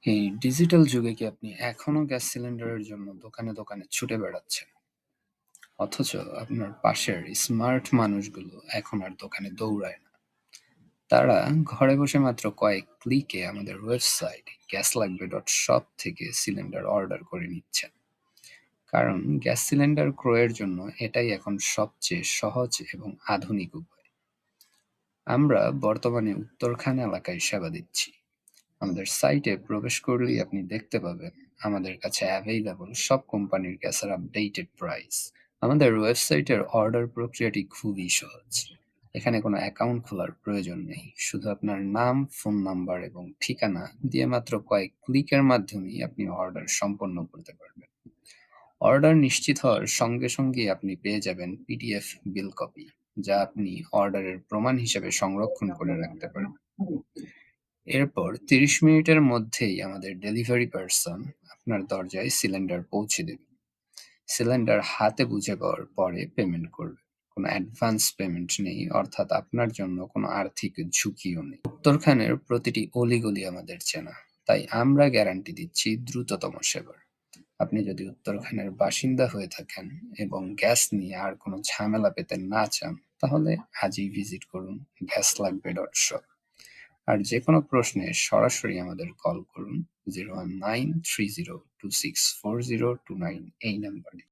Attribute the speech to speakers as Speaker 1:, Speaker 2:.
Speaker 1: এই ডিজিটাল যুগে কি আপনি এখনো গ্যাস সিলিন্ডারের জন্য দোকানে দোকানে ছুটে বেড়াচ্ছেন? অথচ আপনার পাশের স্মার্ট মানুষগুলো এখন আর দোকানে দৌড়ায় না। তারা ঘরে বসে মাত্র কয়েক ক্লিকে আমাদের ওয়েবসাইট গ্যাসলাগবে.শপ থেকে সিলিন্ডার অর্ডার করে নিচ্ছেন। কারণ গ্যাস সিলিন্ডার ক্রয়ের জন্য এটাই এখন সবচেয়ে সহজ এবং আধুনিক উপায়। আমরা বর্তমানে উত্তরখান এলাকায় সেবা দিচ্ছি। আমাদের সাইটে প্রবেশ করলেই আপনি দেখতে পাবেন আমাদের কাছে অ্যাভেইলেবল সব কোম্পানির গ্যাসের আপডেটেড প্রাইস। আমাদের ওয়েবসাইটের অর্ডার প্রক্রিয়াটি খুবই সহজ। এখানে কোনো অ্যাকাউন্ট খোলার প্রয়োজন নেই, শুধু আপনার নাম, ফোন নাম্বার এবং ঠিকানা দিয়ে মাত্র কয়েক ক্লিকের মাধ্যমেই আপনি অর্ডার সম্পন্ন করতে পারবেন। অর্ডার নিশ্চিত হওয়ার সঙ্গে সঙ্গেই আপনি পেয়ে যাবেন পিডিএফ বিল কপি, যা আপনি অর্ডারের প্রমাণ হিসেবে সংরক্ষণ করে রাখতে পারেন। এরপর ৩০ মিনিটের মধ্যেই আমাদের ডেলিভারি পার্সন আপনার দরজায় সিলিন্ডার পৌঁছে দেবে। সিলিন্ডার হাতে বুঝে পাওয়ার পরে পেমেন্ট করবে। কোনো অ্যাডভান্স পেমেন্ট নেই, অর্থাৎ আপনার জন্য কোনো আর্থিক ঝুঁকিও নেই। উত্তরখানের প্রতিটি অলিগলি আমাদের চেনা, তাই আমরা গ্যারান্টি দিচ্ছি দ্রুততম সেবার। আপনি যদি উত্তরখানের বাসিন্দা হয়ে থাকেন এবং গ্যাস নিয়ে আর কোনো ঝামেলা পেতে না চান, তাহলে আজই ভিজিট করুন গ্যাসলাগবে.শপ। আর যেকোনো প্রশ্নে সরাসরি আমাদের কল করুন 01930264029 এই নাম্বারে।